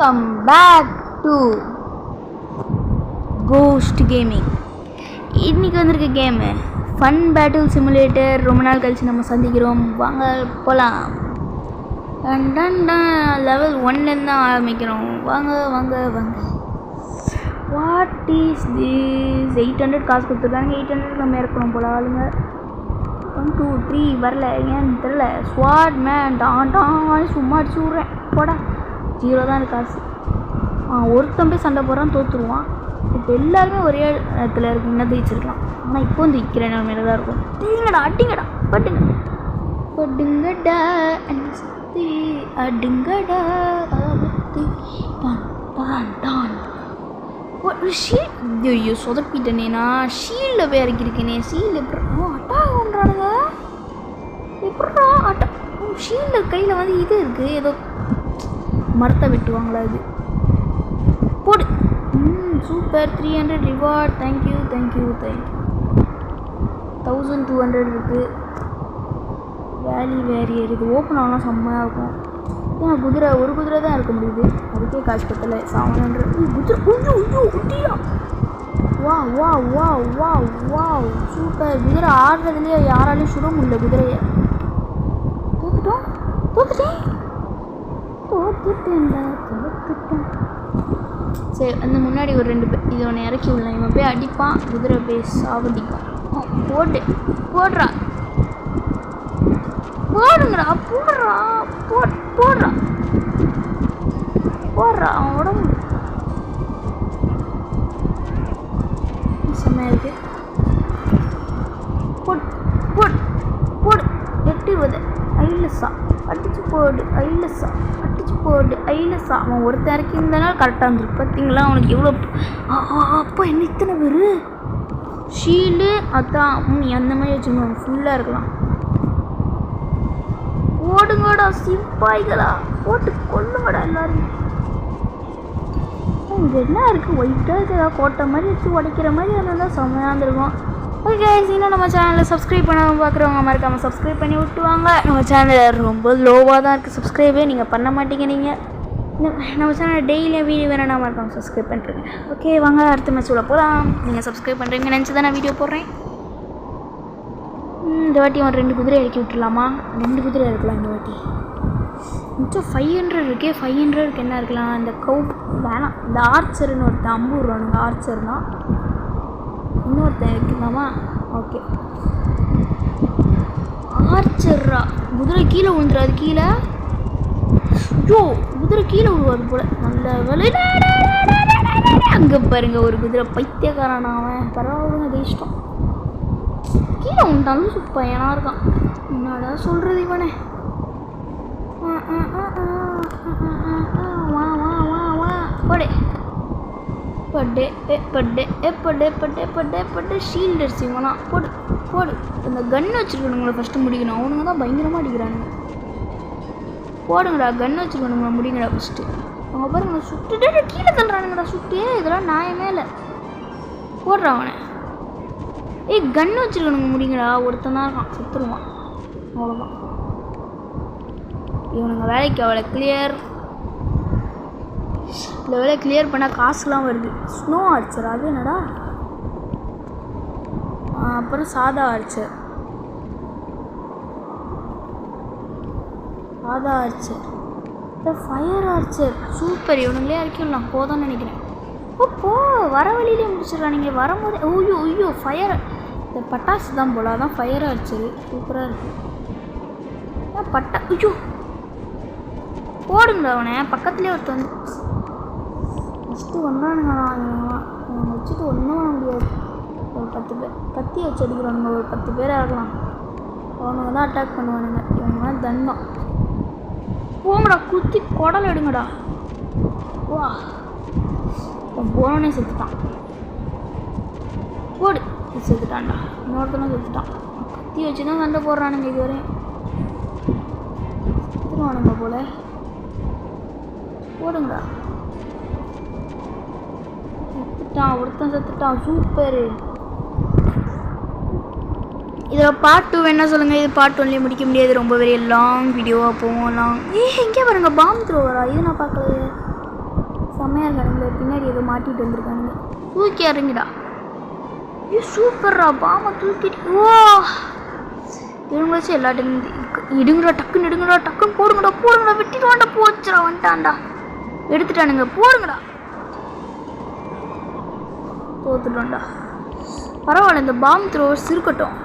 Welcome back to Ghost Gaming. இன்னைக்கு வந்திருக்க game fun battle simulator. ரொம்ப நாள் கழிச்சு நம்ம சந்திக்கிறோம். வாங்க போகலாம். லெவல் 1லேருந்து தான் ஆரம்பிக்கிறோம். வாங்க வாங்க வாங்க. What is this? 800 காசு கொடுத்துருக்காங்க. 800 நம்ம இறக்கணும் போல ஆளுங்க. 1 2 3 வரல, ஏன்னு தெரில. ஸ்வாட் மேன் டான் சும்மா அடிச்சு விட்றேன் போடா. 0 தான் இருக்குது காசு. ஒருத்தன் போய் சண்டை போடுறான், தோற்றுருவான். இப்போ எல்லாருமே ஒரே இடத்துல இருக்கு, இன்னும் ஜெயிச்சிருக்கலாம். ஆனால் இப்போ வந்து விற்கிற நிலைமையில தான் இருக்கும். தீங்கடா அடிங்கடா பட்டுங்க பட்டுங்கடா அடுங்கடா ஐயோ சொதப்பிட்டேனே. நான் ஷீல்டில் போய் இறக்கிருக்கேனே. ஷீல்டு எப்படி அட்டாக் பண்ணுறானுங்க? எப்படா அட்டாக்? ஷீல்டு கையில் வந்து இது இருக்குது, ஏதோ மரத்தை வெட்டுவாங்களா இது. போடு. Super. 300 reward. Thank you thank you thank you. 1200 இருக்குது. வேரியர் இது ஓப்பன் ஆனால் செம்மையாக இருக்கும். ஏன் குதிரை ஒரு குதிரை தான் இருக்க முடியுது, அதுக்கே காசு பத்தலை. 700 குதிரை. குட்டியா? வா வா வா வா வா சூப்பர். குதிரை ஆடுறதுலேயே யாராலையும் சுட முடியல குதிரையை. தோத்துட்டேன். சரி, அந்த முன்னாடி ஒரு 2 பேர் இதை ஒன்று இறக்கி விடலாம். இவன் போய் அடிப்பான், குதிரை போய் சாவடிக்கும். போடுறா போடுங்கடா. போடுறா அவன் உடம்பு செம்மையா இருக்கு. போடு 820 ஐலசா அடிச்சு போடு ஐலசா. அவன் ஒருத்தர் இறக்கி இருந்தனால கரெக்டாக இருந்திருக்கு. பார்த்தீங்களா அவனுக்கு எவ்வளோ? அப்போ என்ன இத்தனை பேர்? ஷீல்டு அதான் நீ அந்த மாதிரி வச்சுக்கணும், ஃபுல்லாக இருக்கலாம். போடுங்கடா சிப்பாய்களா, போட்டு கொள்ளுங்கடா எல்லாரும். இங்கே என்ன இருக்குது? ஒயிட்டாக இருக்குதா? கோட்டை மாதிரி வச்சு உடைக்கிற மாதிரி இருந்தால் செம்மையாக இருந்திருக்கும். ஓகே, இன்னும் நம்ம சேனலில் சப்ஸ்கிரைப் பண்ணாமல் பார்க்குறவங்க மறக்காமல் சப்ஸ்கிரைப் பண்ணி விட்டுவாங்க. நம்ம சேனல் ரொம்ப லோவாக தான் இருக்குது சப்ஸ்கிரைபே, நீங்கள் பண்ண மாட்டீங்க. நீங்கள் நம்ம சேனல் டெய்லியும் வீடியோ வேணும்னா மறக்காமல் சப்ஸ்கிரைப் பண்ணுறேங்க. ஓகே வாங்க அடுத்த மேட்ச் உள்ள போகலாம். நீங்கள் சப்ஸ்கிரைப் பண்ணுறீங்க நினச்சி தான் நான் வீடியோ போடுறேன். இந்த வாட்டி அவன் 2 குதிரை இறக்கி விட்டுலாமா? 2 குதிரை இருக்கலாம் இந்த வாட்டி. மிச்சம் 500 இருக்கே. 500க்கு என்ன இருக்கலாம்? இந்த கவு வேணாம். இந்த ஆர்ச்சர்னு ஒருத்தன் அம்பு விடுவானுங்க. ஆர்ச்சர்னா இன்னொருத்தன் இருக்கலாமா? ஓகே ஆர்ச்சர்ரா. குதிரை கீழே விழுந்துடாது. கீழே குதிரை கீழே விழுவாது போல. நல்ல வேலை. அங்கே பாருங்க ஒரு குதிரை. பைத்தியக்காரன் அவன். பரவாயில்ல, அது இஷ்டம். கீழே விழுந்தாலும் பையனாக இருக்கான். என்னடா சொல்கிறது இவனே? வா வா வா வா போடே பட்டே ஷீல்டு அடிச்சிங்கன்னா போடு. அந்த கன் வச்சுருக்கணுங்களா ஃபஸ்ட்டு முடிக்கணும். அவனுங்க தான் பயங்கரமாக அடிக்கிறானுங்க. போடுங்கடா, கன் வச்சுருக்கணுங்களா முடிங்கடா ஃபஸ்ட்டு. அவங்க பாருங்க சுட்டுட்டு கீழே தள்ளுறானுங்கடா. சுட்டு இதெல்லாம் நியாயமே இல்லை. போடுறான் அவனை. கன் வச்சுருக்கணுங்க முடிங்கடா. ஒருத்தன் தான் இருக்கான், செத்துருவான். அவ்வளோதான். இவனுங்க வேலைக்கு அவளை கிளியர். இந்த வேலை கிளியர் பண்ணால் காசுலாம் வருது. ஸ்னோ ஆர்ச்சர் அது என்னடா? அப்புறம் சாதா ஆர்ச்சர். இந்த ஃபயர் ஆர்ச்சர் சூப்பர். இவனுங்களே இறக்கிடலாம் போதான்னு நினைக்கிறேன். வர வழியிலே முடிச்சிடறானுங்க. வரும்போது ஐயோ ஃபயர். இந்த பட்டாசு தான் போல, அதான் ஃபயர் ஆர்ச்சர். சூப்பராக இருக்குது. ஐயோ போடுங்க அவனை. பக்கத்துலேயே ஒருத்தன் ஃபஸ்ட்டு வந்தானுங்கண்ணா. இவனை வச்சுட்டு ஒன்றும் பண்ண முடியாது. ஒரு 10 பேர் கத்தி வச்சு அடிக்கிறானுங்க. ஒரு 10 பேராக இருக்கலாம். அவனுங்க தான் அட்டாக் பண்ணுவானுங்க. இவங்க தான் தண்டம். போங்கடா, குத்தி குடல் எடுங்கடா. வா போனோடனே செத்துட்டான். போடு செத்துட்டான்டா. இன்னொருத்தனும் செத்துட்டான். கத்தி வச்சு தான் சண்டை போடுறானுங்க. இதுவரையும் செத்துருவானுங்க போல. போடுங்கடா. ஒருத்தன் செத்துட்டான். சூப்பர். இதில் பார்ட் 2 வேணா சொல்லுங்கள். இது பார்ட் 1லேயே முடிக்க முடியாது, ரொம்ப வெரி லாங் வீடியோவாக போவோம். லாங் இங்கே பாருங்க பாம் த்ரோவரா, இது நான் பார்க்கலையே. செம்மையாக இருக்கானுங்களே. பின்னாடி ஏதோ மாட்டிகிட்டு வந்துருக்கானுங்க. தூக்கி இறங்கிடா. சூப்பர்ரா. பாம்பை தூக்கிட்டு ஓ இவங்க வச்சு எல்லாத்தையும் இடுங்கடா. டக்குன்னு எடுங்கடா. டக்குன்னு போடுங்கடா. போடுங்கடா. வெட்டிடுவான்டா. போச்சுடா. வந்துட்டான்டா. எடுத்துட்டானுங்க. போடுங்கடா. தோத்துட்டோம்டா. பரவாயில்ல. இந்த பாம்பு த்ரோவர்ஸ் இருக்கட்டும்.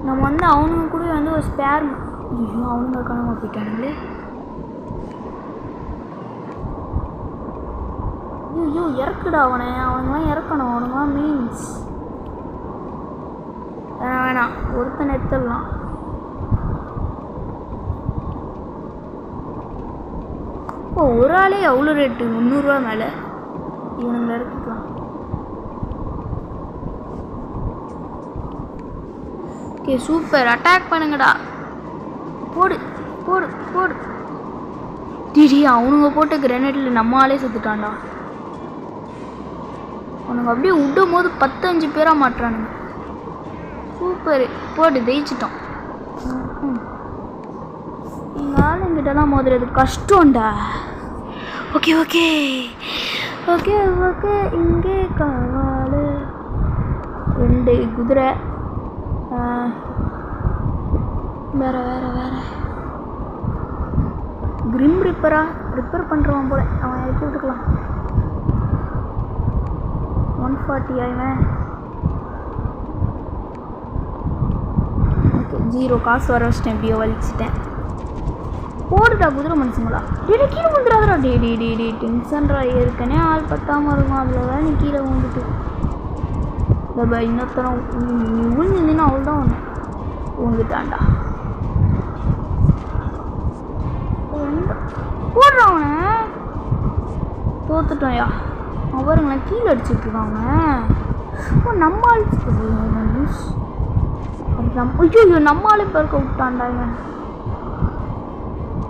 நம்ம வந்து அவனுங்க கூட வந்து ஒரு ஸ்பேர். ஐயோ அவனுங்க காணாமல் போயிட்டானுங்களே. ஐயோ இறக்குடா அவனை. அவனுங்களாம் இறக்கணும். அவனுங்களாம் மீன்ஸ் வேணாம். ஒருத்தனை எடுத்துடலாம். இப்போ ஒரு ஆளே எவ்வளோ ரேட்டு? 300 ரூபா மேலே. இவனுங்களை எடுத்துக்கலாம். Okay super. அட்டாக் பண்ணுங்கடா. போடு போடு போடு. டிடி அவனுங்க போட்ட கிரனேட்டில் நம்ம ஆளே செத்துட்டான்டா. அவனுங்க அப்படியே விடும் போது 15 பேராக மாட்டுறானுங்க. சூப்பர். போட்டு ஜெயிச்சிட்டோம். எங்கள் ஆளுங்கிட்டலாம் மோதுறது கஷ்டம்டா. Okay okay okay okay. இங்கே காவால் 2 குதிரை. வேற வேற வேற கிரிம் ரிப்பேர் பண்ணுறவன் போல. அவன் இறக்கி விட்டுக்கலாம். 140 ஆயிவன். ஓகே 0 காசு வர வச்சிட்டேன். எப்படியோ வலிச்சிட்டேன். போடுடா குதிரை மனுஷங்களா. டே கீழே விழுந்துடாதடா. டே டென்ஷன்ரா. ஏற்கனவே ஆள் பத்தாமல் இருக்கும். அதில் வேற நீ கீழே விழுந்துட்டு இன்னொருத்தரம் விழுந்துருந்தீங்கன்னா அவள் தான் ஒன்று விழுந்துட்டான்டா. போடுறான் அவனை. தோத்துட்டோம்யா. அவருங்களா கீழே அடிச்சுட்டு இருக்காங்க. நம்ம அழிச்சு ஐயோ நம்ம ஆளு பேருக்க விட்டான்டா இவன்.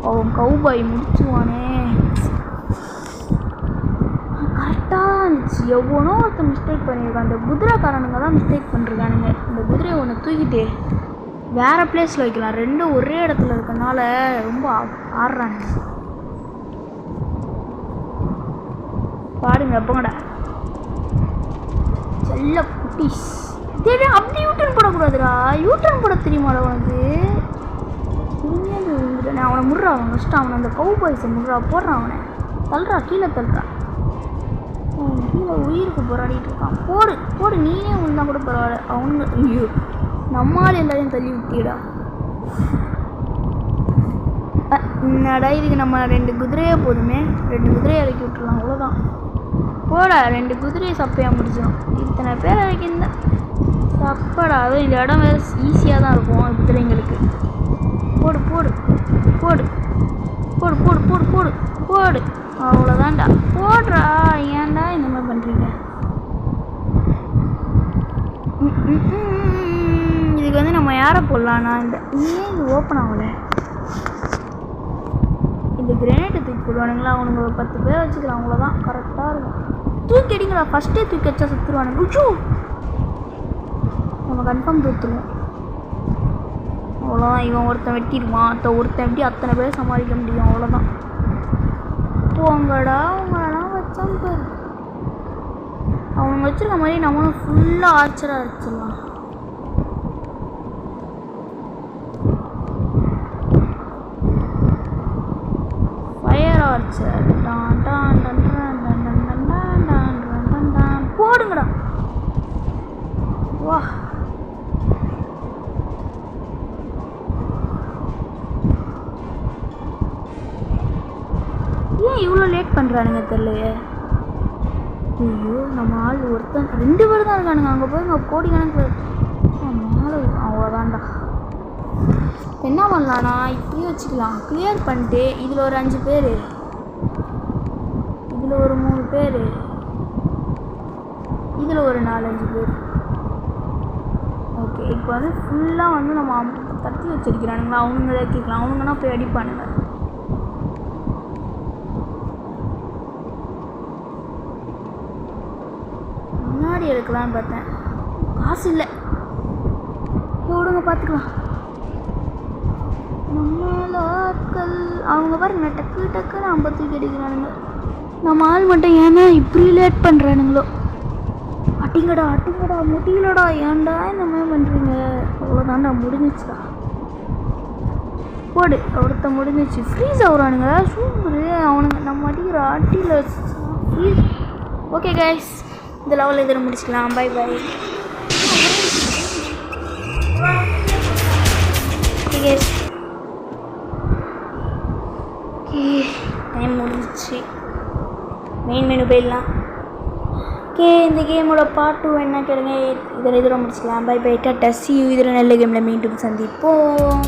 அவன் கவுபாய் முடிச்சுவானே. கரெக்டாக இருந்துச்சு. எவ்வளோ ஒருத்தர் மிஸ்டேக் பண்ணியிருக்கான். அந்த குதிரைக்காரனுங்க தான் மிஸ்டேக் பண்ணிருக்கானுங்க. இந்த குதிரையை ஒன்று தூக்கிட்டு வேறு பிளேஸில் வைக்கலாம். ரெண்டும் ஒரே இடத்துல இருக்கனால ரொம்ப ஆடுறானுங்க. பாருங்க எப்போங்கடா செல்ல குட்டிஸ். சரி அப்படி யூட்டர்ன் போடக்கூடாதுடா. யூட்டர்ன் போட தெரியுமாடா உனக்கு? நான் அவனை முடுறா. அவன் ஃபஸ்ட்டு அவனை அந்த கவு பாய்ஸை முடுறா. போடுறான் அவனை. தள்ளுறா. கீழே தள்ளுறா. கீழே உயிருக்கு போராடிட்டு இருக்கான். போடு போடு. நீனே உண்டா கூட பரவாயில்ல. அவனுங்க ஐயோ நம்மால் எல்லாரையும் தள்ளி விட்டியடா. என்னடா இதுக்கு நம்ம 2 குதிரையே போதுமே. 2 குதிரையை இறக்கி விட்டுடலாம். அவ்வளோதான். போடா 2 குதிரையை சப்பையாக முடிச்சிடும். இத்தனை பேர் இறக்கியிருந்தா சப்படா. அதுவும் இந்த இடம் வேறு ஈஸியாக தான் இருக்கும் குதிரைங்களுக்கு. போடு போடு போடு போடு போடு போடு போடு போடு. அவ்வளோதான்டா. போடுறா. ஏன்டா இந்த மாதிரி பண்ணுறீங்க? இதுக்கு வந்து நம்ம யாரை போடலான்னா இந்த ஏன் இது ஓப்பன் ஆகலை? இந்த கிரேனேட்டை தூக்கி போடுவானுங்களா. அவனுங்க ஒரு 10 பேர் வச்சுக்கலாம். அவ்வளோதான் கரெக்டாக இருக்கும். தூக்கி அடிங்களா. ஃபஸ்ட்டே தூக்கி வச்சா சுற்றுருவானுங்க. உச்சோ நம்ம கன்ஃபார்ம் தூத்துருவோம். அவ்வளோதான். இவன் ஒருத்தன் வெட்டிடுவான். ஒருத்தன் எப்படி அத்தனை பேர் சமாளிக்க முடியும்? அவ்வளோதான். போங்கடா. அவங்களெல்லாம் வச்சான் பேர். அவனுங்க வச்சுருக்க மாதிரி நம்மளும் ஃபுல்லாக ஆர்ச்சராக வச்சிடலாம். Fire archer. டான் டான் டன் டன் டன் டன் டன் டன் டன் டன் டன். போடுங்கடா. வா ஏன் இவ்வளோ லேட் பண்ணுறானுங்க தெரியலையே. ஐயோ நம்ம ஆள் ஒருத்தன் 2 பேர் தான் இருக்கானுங்க. அங்கே போய் அங்கே கோடி கணக்கு மேலே அவ்வளோதான்டா. என்ன பண்ணலான்னா இப்படியே வச்சுக்கலாம். கிளியர் பண்ணிட்டு இதில் ஒரு 5 பேர், இதில் ஒரு 3 பேர், இதில் ஒரு 4-5 பேர். ஓகே இப்போ வந்து ஃபுல்லாக வந்து நம்ம தட்டி வச்சிருக்கிறானுங்களா. அவனுங்க இறக்கிக்கலாம். அவனுங்கன்னா போய் அடிப்பானுங்க. முன்னாடி எடுக்கலான்னு பார்த்தேன். காசு இல்லை. விடுங்க பார்த்துக்கலாம். நம்மள ஆட்கள் அவங்க பாருங்க டக்கு டக்குன்னு 50 தூக்கி அடிக்கிறானுங்க. நம்ம ஆள் மட்டும் ஏன்னா இப்படி லேட் பண்ணுறானுங்களோ. அட்டிங்கடா முடியலடா, ஏன்டா இந்த மாதிரி பண்ணுறீங்க? அவ்வளோதான்டா, முடிஞ்சிச்சுடா. போடு, ஒருத்த முடிஞ்சிச்சு. ஃப்ரீஸ் ஆகுறானுங்க சூப்பரு அவனுங்க. நம்ம அடிக்கிற அட்டியில் ஃப்ரீஸ். ஓகே கைஸ், இந்த லெவலில் இதில் முடிச்சுக்கலாம். Bye bye. ஓகே டைம் முடிஞ்சிச்சு. மெயின் மெனு போயிடலாம். ஓகே, இந்த கேமோட பார்ட் 2 என்ன கேளுங்க. இதில் முடிச்சுக்கலாம். Bye bye. Tata, see you. இதில் நல்ல கேமில் மீண்டும் சந்திப்போம்.